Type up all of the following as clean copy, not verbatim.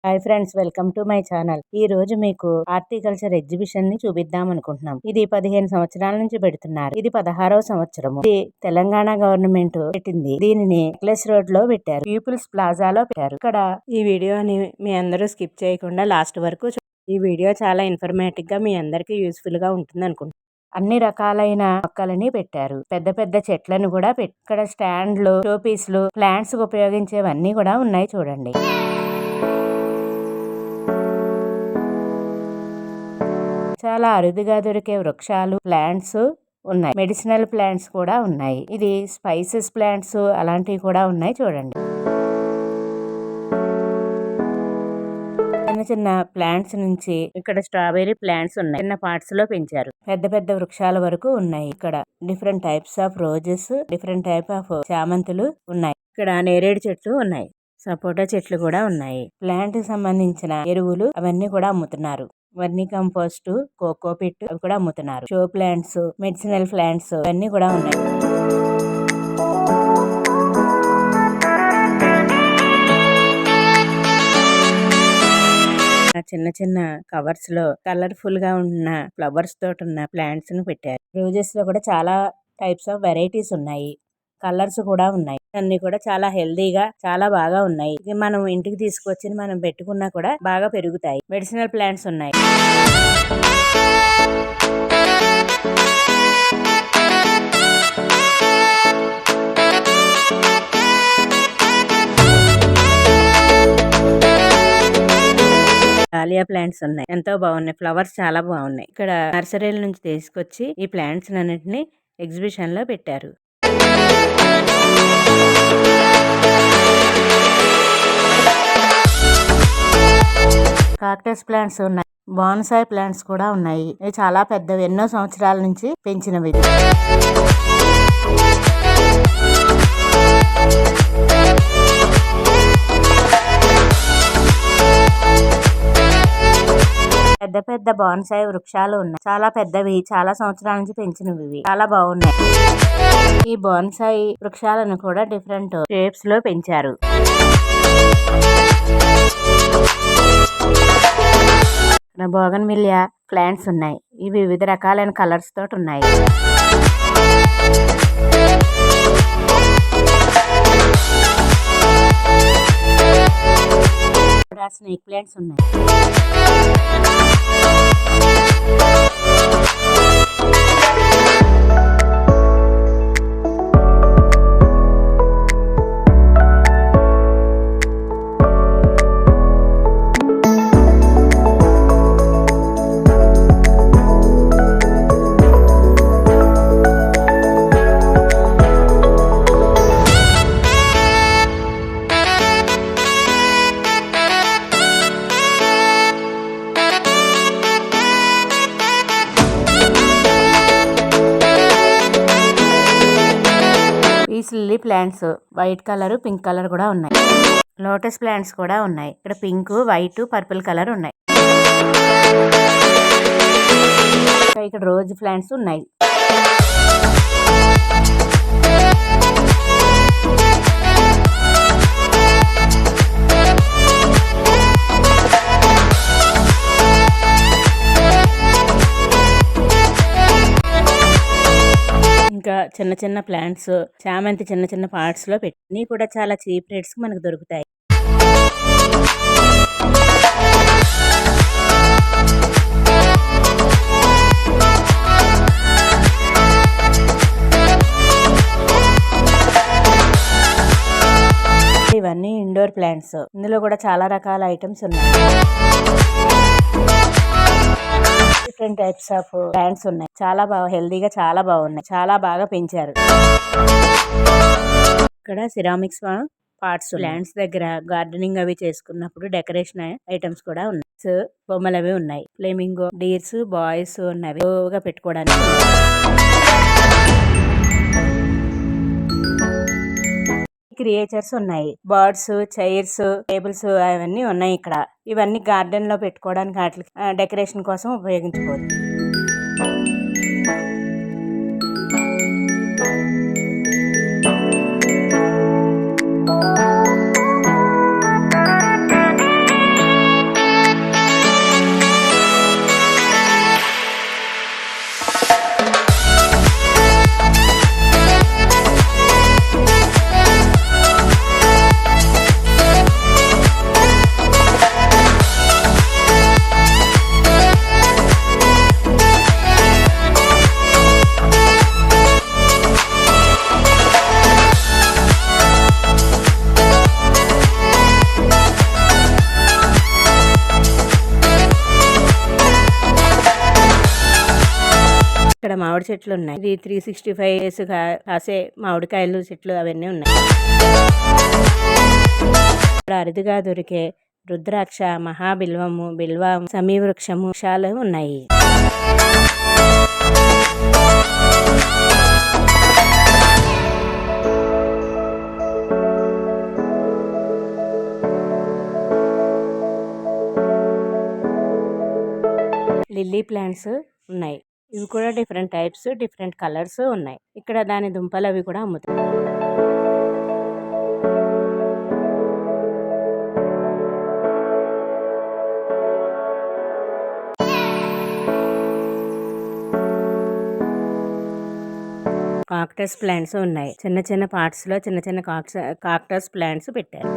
Hi friends, welcome to my channel. ఈ రోజు మీకు హార్టికల్చర్ ఎగ్జిబిషన్ ని చూపిద్దాం అనుకుంటున్నాం. ఇది 15 సంవత్సరాల నుంచి పెడుతున్నారు. ఇది 16వ సంవత్సరము. ఇది తెలంగాణ గవర్నమెంట్ పెట్టింది. దీనిని నెక్లెస్ రోడ్ లో పెట్టారు. పీపుల్స్ ప్లాజాలో పెట్టారు. ఇక్కడ ఈ వీడియోని మీ అందరూ స్కిప్ చేయకుండా లాస్ట్ వరకు ఈ వీడియో చాలా ఇన్ఫర్మేటివ్ గా మీ అందరికి యూస్ఫుల్ గా ఉంటుంది అనుకుంటున్నాను. అన్ని రకాలైన మొక్కలని పెట్టారు. పెద్ద పెద్ద చెట్లను కూడా ఇక్కడ స్టాండ్లు, షోపీస్లు, ప్లాంట్స్ ఉపయోగించేవన్నీ కూడా ఉన్నాయి చూడండి. చాలా అరుదుగా దొరికే వృక్షాలు, ప్లాంట్స్ ఉన్నాయి. మెడిసినల్ ప్లాంట్స్ కూడా ఉన్నాయి. ఇది స్పైసెస్ ప్లాంట్స్ అలాంటివి కూడా ఉన్నాయి చూడండి. చిన్న చిన్న ప్లాంట్స్ నుంచి ఇక్కడ స్ట్రాబెర్రీ ప్లాంట్స్ ఉన్నాయి. చిన్న పార్ట్స్ లో పెంచారు. పెద్ద పెద్ద వృక్షాల వరకు ఉన్నాయి. ఇక్కడ different types of roses, different type of చామంతులు ఉన్నాయి. ఇక్కడ నేరేడు చెట్లు ఉన్నాయి. సపోటా చెట్లు కూడా ఉన్నాయి. ప్లాంట్ కి సంబంధించిన ఎరువులు అవన్నీ కూడా అమ్ముతున్నారు. వర్మీ కంపోస్ట్, కోకో పిట్ అవి కూడా అమ్ముతున్నారు. షో ప్లాంట్స్, మెడిసినల్ ప్లాంట్స్ అన్నీ కూడా ఉన్నాయి. చిన్న చిన్న కవర్స్ లో కలర్ఫుల్ గా ఉన్న ఫ్లవర్స్ తోటి ఉన్న ప్లాంట్స్ ను పెట్టారు. రోజెస్ లో కూడా చాలా టైప్స్ ఆఫ్ వెరైటీస్ ఉన్నాయి. కలర్స్ కూడా ఉన్నాయి. అన్ని కూడా చాలా హెల్దీగా చాలా బాగా ఉన్నాయి. ఇది మనం ఇంటికి తీసుకొచ్చి మనం పెట్టుకున్నా కూడా బాగా పెరుగుతాయి. మెడిసినల్ ప్లాంట్స్ ఉన్నాయి. డాలియా ప్లాంట్స్ ఉన్నాయి. ఎంతో బాగున్నాయి. ఫ్లవర్స్ చాలా బాగున్నాయి. ఇక్కడ నర్సరీల నుంచి తీసుకొచ్చి ఈ ప్లాంట్స్ అన్నిటిని ఎగ్జిబిషన్ లో పెట్టారు. కాక్టస్ ప్లాంట్స్ ఉన్నాయి. బాన్సాయ్ ప్లాంట్స్ కూడా ఉన్నాయి. ఇవి చాలా పెద్దవి. ఎన్నో సంవత్సరాల నుంచి పెంచినవి. పెద్ద పెద్ద బాన్సాయ్ వృక్షాలు ఉన్నాయి. చాలా పెద్దవి. చాలా సంవత్సరాల నుంచి పెంచినవి. చాలా బాగున్నాయి. ఈ బాన్సాయ్ వృక్షాలను కూడా డిఫరెంట్ షేప్స్ లో పెంచారు. బోగన్విలియా ప్లాంట్స్ ఉన్నాయి. ఇవి వివిధ రకాలైన కలర్స్ తోటి ఉన్నాయి. స్నేక్ ప్లాంట్స్ ఉన్నాయి. Lily plants white colour, pink colour కూడా ఉన్నాయి. లోటస్ ప్లాంట్స్ కూడా ఉన్నాయి. ఇక్కడ పింక్, వైట్, పర్పుల్ కలర్ ఉన్నాయి. ఇక్కడ రోజ్ ప్లాంట్స్ ఉన్నాయి. ఇంకా చిన్న చిన్న ప్లాంట్స్, చామంతి చిన్న చిన్న పార్ట్స్ లో పెట్టి కూడా చాలా చీప్ రేట్స్ మనకు దొరుకుతాయి. ఇవన్నీ ఇండోర్ ప్లాంట్స్. ఇందులో కూడా చాలా రకాల ఐటమ్స్ ఉన్నాయి. డిఫరెంట్ టైప్స్ ఆఫ్ ప్లాంట్స్ ఉన్నాయి. చాలా బాగా హెల్దీగా చాలా బాగున్నాయి. చాలా బాగా పెంచారు. ఇక్కడ సిరామిక్స్ పార్ట్స్ ప్లాంట్స్ దగ్గర గార్డెనింగ్ అవి చేసుకున్నప్పుడు డెకరేషన్ ఐటమ్స్ కూడా ఉన్నాయి. బొమ్మలు అవి ఉన్నాయి. ఫ్లేమింగో, డీర్స్, బాయ్స్ ఉన్నవి పెట్టుకోవడానికి. క్రియేచర్స్ ఉన్నాయి. బర్డ్స్, చైర్స్, టేబుల్స్ అవన్నీ ఉన్నాయి ఇక్కడ. ఇవన్నీ గార్డెన్ లో పెట్టుకోవడానికి డెకరేషన్ కోసం ఉపయోగించుకోవచ్చు. ఇక్కడ మామిడి చెట్లు ఉన్నాయి. ఇది 365 డేస్ కాసే మామిడికాయలు చెట్లు అవన్నీ ఉన్నాయి. ఇక్కడ అరుదుగా దొరికే రుద్రాక్ష, మహాబిల్వము, బిల్వం, సమీవృక్షము వృక్షాలు ఉన్నాయి. లిల్లీ ప్లాంట్స్ ఉన్నాయి. ఇవి కూడా డిఫరెంట్ టైప్స్, డిఫరెంట్ కలర్స్ ఉన్నాయి. ఇక్కడ దాని దుంపలు అవి కూడా అమ్ముతాయి. కాక్టస్ ప్లాంట్స్ ఉన్నాయి. చిన్న చిన్న పార్ట్స్ లో చిన్న చిన్న కాక్టస్ ప్లాంట్స్ పెట్టారు.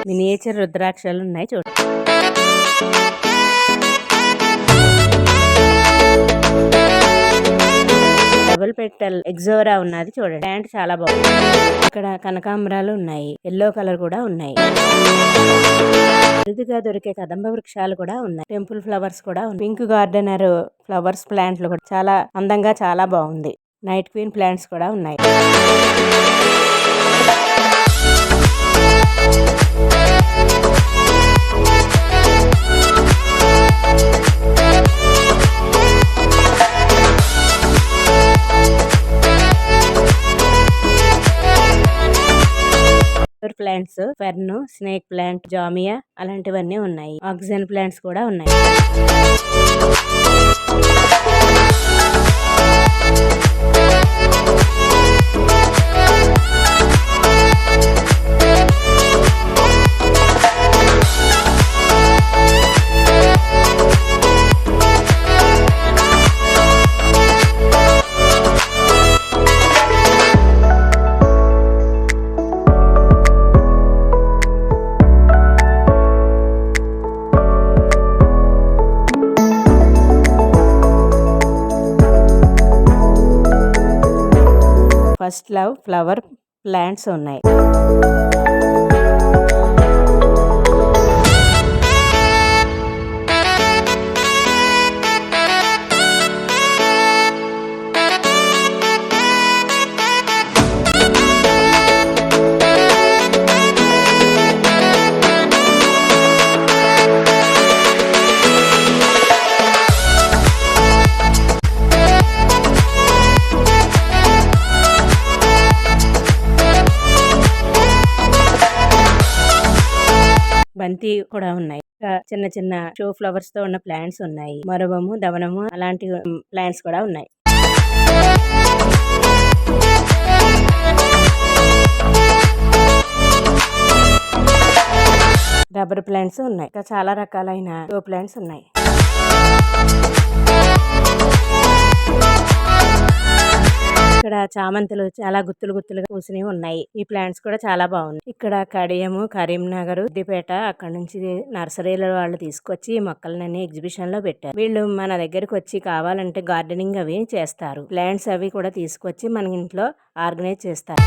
మినియేచర్ రుద్రాక్షలు ఉన్నాయి చూడండి. డబుల్ పెటల్ ఎగ్జోరా ఉన్నది చూడండి. ప్లాంట్ చాలా బాగుంది. ఇక్కడ కనకాంబరాలు ఉన్నాయి. ఎల్లో కలర్ కూడా ఉన్నాయి. అరుదుగా దొరికే కదంబ వృక్షాలు కూడా ఉన్నాయి. టెంపుల్ ఫ్లవర్స్ కూడా ఉన్నాయి. పింక్ గార్డెనర్ ఫ్లవర్స్ ప్లాంట్లు కూడా చాలా అందంగా చాలా బాగుంది. నైట్ క్వీన్ ప్లాంట్స్ కూడా ఉన్నాయి. Plants fern, snake plant, Jamia అలాంటివన్నీ ఉన్నాయి. ఆక్సిజన్ ప్లాంట్స్ కూడా ఉన్నాయి. ఫస్ట్ లవ్ ఫ్లవర్ ప్లాంట్స్ ఉన్నాయి. బంతి కూడా ఉన్నాయి. చిన్న చిన్న షో ఫ్లవర్స్ తో ఉన్న ప్లాంట్స్ ఉన్నాయి. మరువము, దవనము అలాంటి ప్లాంట్స్ కూడా ఉన్నాయి. రబ్బర్ ప్లాంట్స్ ఉన్నాయి. ఇంకా చాలా రకాలైన షో ప్లాంట్స్ ఉన్నాయి. ఇక్కడ చామంతులు చాలా గుత్తులు గుత్తులుగా పూసినవి ఉన్నాయి. ఈ ప్లాంట్స్ కూడా చాలా బాగున్నాయి. ఇక్కడ కడియము, కరీంనగర్, సిద్దిపేట అక్కడ నుంచి నర్సరీల వాళ్ళు తీసుకొచ్చి ఈ మొక్కలన్నీ ఎగ్జిబిషన్ లో పెట్టారు. వీళ్ళు మన దగ్గరకు వచ్చి కావాలంటే గార్డెనింగ్ అవి చేస్తారు. ప్లాంట్స్ అవి కూడా తీసుకొచ్చి మన ఇంట్లో ఆర్గనైజ్ చేస్తారు.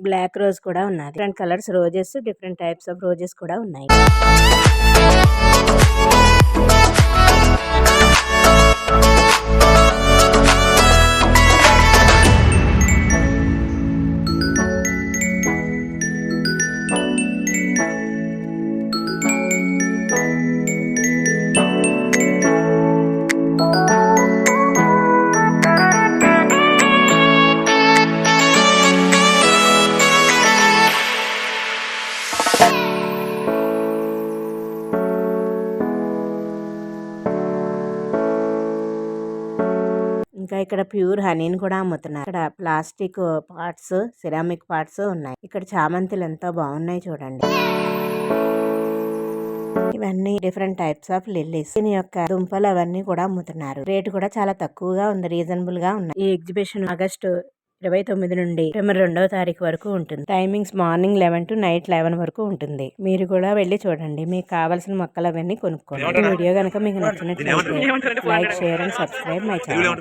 బ్లాక్ రోజ్ కూడా ఉన్నది. Different colours roses, different types of roses కూడా ఉన్నాయి. ఇంకా ఇక్కడ ప్యూర్ హనీని కూడా అమ్ముతున్నారు. ఇక్కడ ప్లాస్టిక్ పార్ట్స్, సిరామిక్ పార్ట్స్ ఉన్నాయి. ఇక్కడ చామంతులు ఎంతో బాగున్నాయి చూడండి. ఇవన్నీ డిఫరెంట్ టైప్స్ ఆఫ్ లిల్లీస్. దీని యొక్క దుంపలు అవన్నీ కూడా అమ్ముతున్నారు. రేటు కూడా చాలా తక్కువగా ఉంది, రీజనబుల్ గా ఉన్నాయి. ఈ ఎగ్జిబిషన్ ఆగస్టు 29 నుండి సెప్టెంబర్ 2వ తారీఖు వరకు ఉంటుంది. టైమింగ్స్ మార్నింగ్ 11 to నైట్ 11 వరకు ఉంటుంది. మీరు కూడా వెళ్ళి చూడండి. మీకు కావాల్సిన మొక్కలు అవన్నీ కొనుక్కోండి. ఈ వీడియో కనుక మీకు నచ్చినట్లయితే like, share and subscribe my channel.